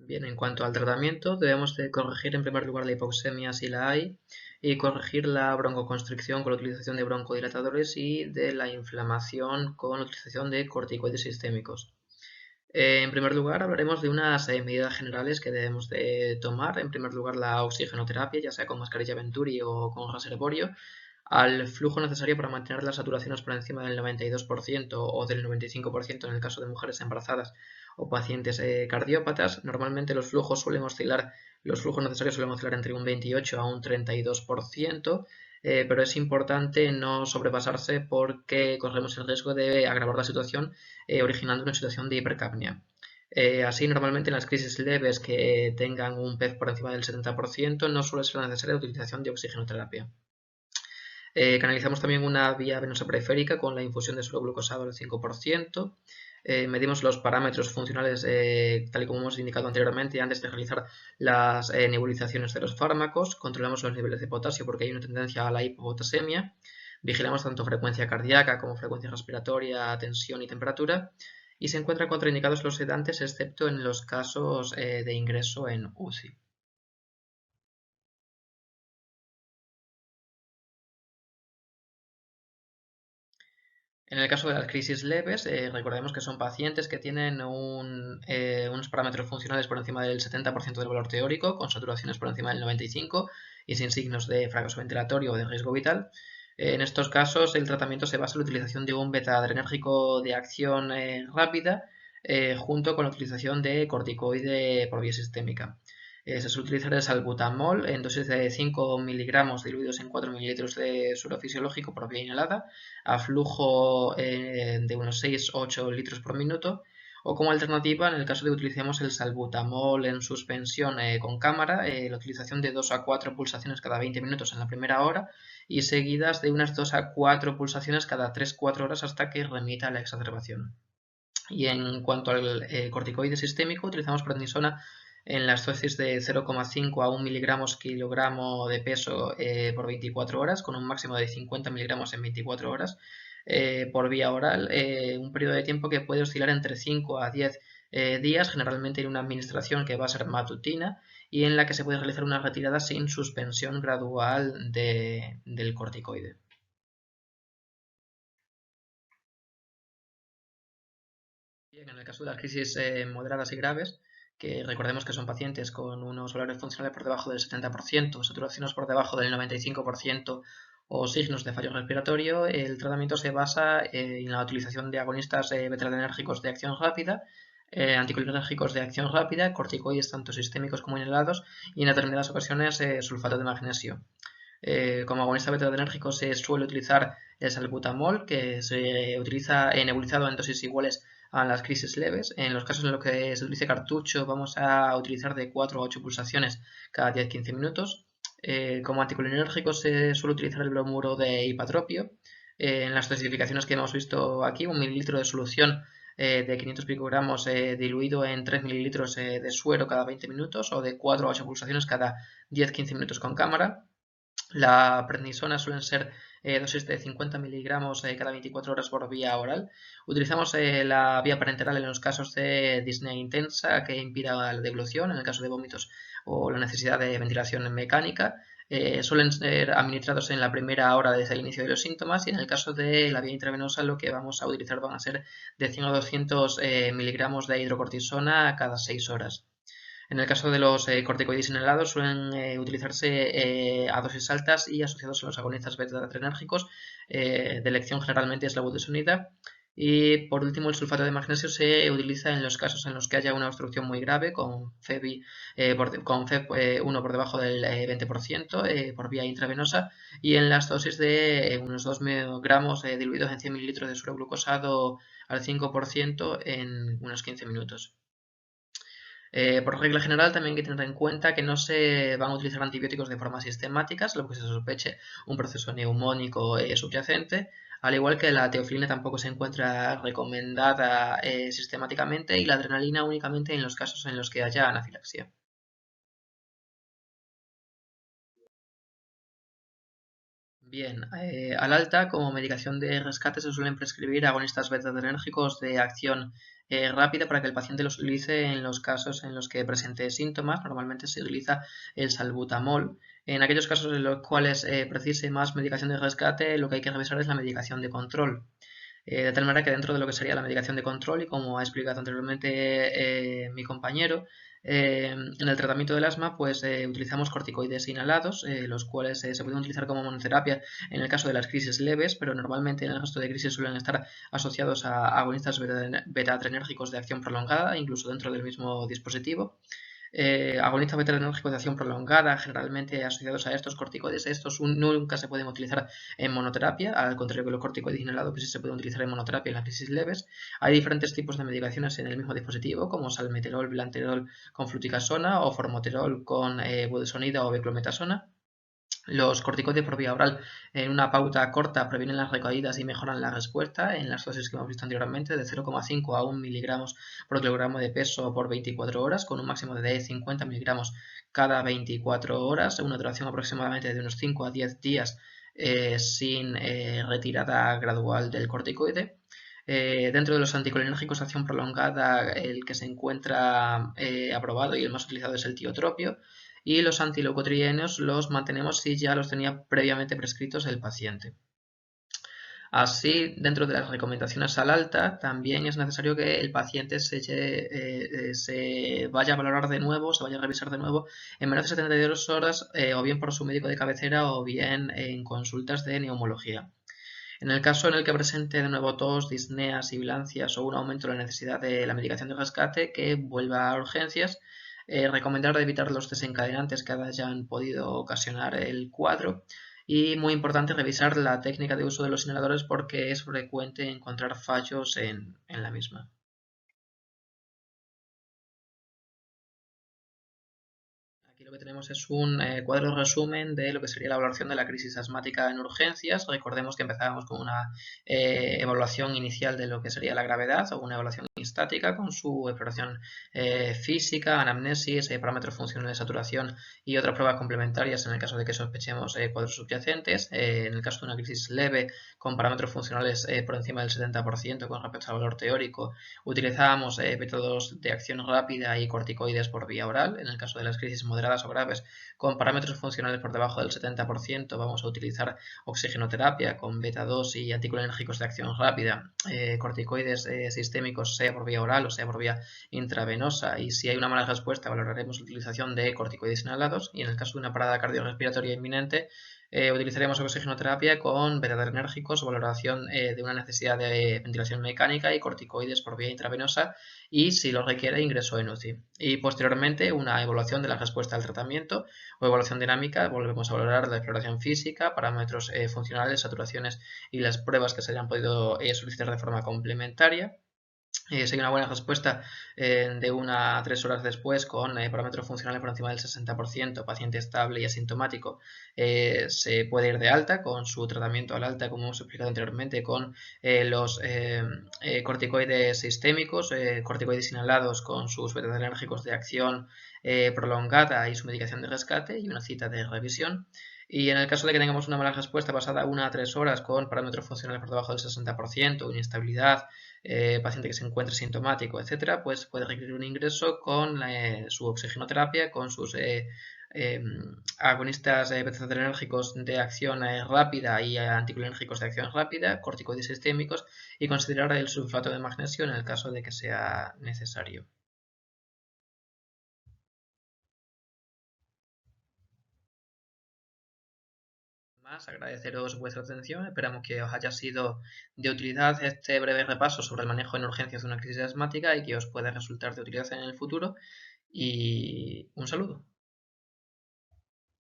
Bien, en cuanto al tratamiento, debemos de corregir en primer lugar la hipoxemia si la hay y corregir la broncoconstricción con la utilización de broncodilatadores y de la inflamación con la utilización de corticoides sistémicos. En primer lugar, hablaremos de unas medidas generales que debemos de tomar. En primer lugar, la oxigenoterapia, ya sea con mascarilla Venturi o con gas herborio, al flujo necesario para mantener las saturaciones por encima del 92% o del 95% en el caso de mujeres embarazadas o pacientes cardiópatas. Normalmente los flujos necesarios suelen oscilar entre un 28 a un 32%, pero es importante no sobrepasarse porque corremos el riesgo de agravar la situación originando una situación de hipercapnia. Así, normalmente en las crisis leves que tengan un PEF por encima del 70% no suele ser necesaria la utilización de oxigenoterapia. Canalizamos también una vía venosa periférica con la infusión de suero glucosado al 5%. Medimos los parámetros funcionales tal y como hemos indicado anteriormente antes de realizar las nebulizaciones de los fármacos. Controlamos los niveles de potasio porque hay una tendencia a la hipopotasemia. Vigilamos tanto frecuencia cardíaca como frecuencia respiratoria, tensión y temperatura. Y se encuentran contraindicados los sedantes excepto en los casos de ingreso en UCI. En el caso de las crisis leves, recordemos que son pacientes que tienen unos parámetros funcionales por encima del 70% del valor teórico, con saturaciones por encima del 95% y sin signos de fracaso ventilatorio o de riesgo vital. En estos casos, el tratamiento se basa en la utilización de un beta-adrenérgico de acción rápida junto con la utilización de corticoide por vía sistémica. Se suele utilizar el salbutamol en dosis de 5 miligramos diluidos en 4 mililitros de suero fisiológico por vía inhalada a flujo de unos 6-8 litros por minuto. O como alternativa, en el caso de que utilicemos el salbutamol en suspensión con cámara, la utilización de 2 a 4 pulsaciones cada 20 minutos en la primera hora y seguidas de unas 2 a 4 pulsaciones cada 3-4 horas hasta que remita la exacerbación. Y en cuanto al corticoide sistémico, utilizamos prednisona en las dosis de 0,5 a 1 miligramos kilogramo de peso por 24 horas, con un máximo de 50 miligramos en 24 horas por vía oral, un periodo de tiempo que puede oscilar entre 5 a 10 días, generalmente en una administración que va a ser matutina y en la que se puede realizar una retirada sin suspensión gradual del corticoide. Bien, en el caso de las crisis moderadas y graves, que recordemos que son pacientes con unos valores funcionales por debajo del 70%, saturaciones por debajo del 95% o signos de fallo respiratorio, el tratamiento se basa en la utilización de agonistas beta-adrenérgicos de acción rápida, anticolinérgicos de acción rápida, corticoides tanto sistémicos como inhalados y en determinadas ocasiones sulfato de magnesio. Como agonista beta-adrenérgico se suele utilizar el salbutamol, que se utiliza nebulizado en dosis iguales a las crisis leves. En los casos en los que se utilice cartucho vamos a utilizar de 4 a 8 pulsaciones cada 10-15 minutos. Como anticolinérgico se suele utilizar el bromuro de hipatropio. En las dosificaciones que hemos visto aquí, 1 mililitro de solución de 500 picogramos diluido en 3 mililitros de suero cada 20 minutos o de 4 a 8 pulsaciones cada 10-15 minutos con cámara. La prednisona suelen ser dosis de 50 miligramos cada 24 horas por vía oral. Utilizamos la vía parenteral en los casos de disnea intensa que impida la deglución, en el caso de vómitos o la necesidad de ventilación mecánica. Suelen ser administrados en la primera hora desde el inicio de los síntomas y en el caso de la vía intravenosa lo que vamos a utilizar van a ser de 100 a 200 miligramos de hidrocortisona cada 6 horas. En el caso de los corticoides inhalados suelen utilizarse a dosis altas y asociados a los agonistas beta-adrenérgicos. De elección generalmente es la budesonida. Y por último, el sulfato de magnesio se utiliza en los casos en los que haya una obstrucción muy grave con FEB1 por debajo del 20% por vía intravenosa y en las dosis de unos 2 gramos diluidos en 100 mililitros de suero glucosado al 5% en unos 15 minutos. Por regla general, también hay que tener en cuenta que no se van a utilizar antibióticos de forma sistemática, salvo que se sospeche un proceso neumónico subyacente, al igual que la teofilina tampoco se encuentra recomendada sistemáticamente y la adrenalina únicamente en los casos en los que haya anafilaxia. Bien, al alta, como medicación de rescate, se suelen prescribir agonistas beta-adrenérgicos de acción rápida para que el paciente los utilice en los casos en los que presente síntomas. Normalmente se utiliza el salbutamol. En aquellos casos en los cuales precise más medicación de rescate, lo que hay que revisar es la medicación de control. De tal manera que dentro de lo que sería la medicación de control, y como ha explicado anteriormente mi compañero, en el tratamiento del asma pues utilizamos corticoides inhalados, los cuales se pueden utilizar como monoterapia en el caso de las crisis leves, pero normalmente en el resto de crisis suelen estar asociados a agonistas beta-adrenérgicos de acción prolongada, incluso dentro del mismo dispositivo. Agonistas beta-adrenérgicos de acción prolongada, generalmente asociados a estos corticoides. Estos nunca se pueden utilizar en monoterapia, al contrario que los corticoides inhalados que sí se pueden utilizar en monoterapia en las crisis leves. Hay diferentes tipos de medicaciones en el mismo dispositivo, como salmeterol, bilanterol con fluticasona o formoterol con budesonida o beclometasona. Los corticoides por vía oral en una pauta corta previenen las recaídas y mejoran la respuesta en las dosis que hemos visto anteriormente de 0,5 a 1 miligramos por kilogramo de peso por 24 horas con un máximo de 50 miligramos cada 24 horas, una duración aproximadamente de unos 5 a 10 días sin retirada gradual del corticoide. Dentro de los anticolinérgicos de acción prolongada, el que se encuentra aprobado y el más utilizado es el tiotropio, y los antileucotrienos los mantenemos si ya los tenía previamente prescritos el paciente. Así, dentro de las recomendaciones al alta, también es necesario que el paciente se vaya a valorar de nuevo, se vaya a revisar de nuevo en menos de 72 horas, o bien por su médico de cabecera o bien en consultas de neumología. En el caso en el que presente de nuevo tos, disneas, sibilancias o un aumento de la necesidad de la medicación de rescate, que vuelva a urgencias. Recomendar evitar los desencadenantes que hayan podido ocasionar el cuadro. Y muy importante revisar la técnica de uso de los inhaladores porque es frecuente encontrar fallos en la misma. Aquí lo que tenemos es un cuadro resumen de lo que sería la evaluación de la crisis asmática en urgencias. Recordemos que empezábamos con una evaluación inicial de lo que sería la gravedad o una evaluación estática con su exploración física, anamnesis, parámetros funcionales de saturación y otras pruebas complementarias en el caso de que sospechemos cuadros subyacentes. En el caso de una crisis leve con parámetros funcionales por encima del 70% con respecto al valor teórico, utilizábamos métodos de acción rápida y corticoides por vía oral. En el caso de las crisis moderadas o graves con parámetros funcionales por debajo del 70%, vamos a utilizar oxigenoterapia con beta-2 y anticolinérgicos de acción rápida, corticoides sistémicos, sea por vía oral o sea por vía intravenosa, y si hay una mala respuesta valoraremos la utilización de corticoides inhalados, y en el caso de una parada cardiorrespiratoria inminente utilizaremos oxigenoterapia con beta-adrenérgicos o valoración de una necesidad de ventilación mecánica y corticoides por vía intravenosa, y si lo requiere ingreso en UCI. Y posteriormente una evaluación de la respuesta al tratamiento o evaluación dinámica. Volvemos a valorar la exploración física, parámetros funcionales, saturaciones y las pruebas que se hayan podido solicitar de forma complementaria. Si hay una buena respuesta de 1 a 3 horas después con parámetros funcionales por encima del 60%, paciente estable y asintomático, se puede ir de alta con su tratamiento al alta, como hemos explicado anteriormente, con los corticoides sistémicos, corticoides inhalados con sus beta-adrenérgicos de acción prolongada y su medicación de rescate y una cita de revisión. Y en el caso de que tengamos una mala respuesta pasada 1 a 3 horas con parámetros funcionales por debajo del 60%, inestabilidad, paciente que se encuentre sintomático, etcétera, pues puede requerir un ingreso con su oxigenoterapia, con sus eh, agonistas beta-adrenérgicos de acción rápida y anticolinérgicos de acción rápida, corticoides sistémicos, y considerar el sulfato de magnesio en el caso de que sea necesario. Más, agradeceros vuestra atención, esperamos que os haya sido de utilidad este breve repaso sobre el manejo en urgencias de una crisis asmática y que os pueda resultar de utilidad en el futuro, y un saludo.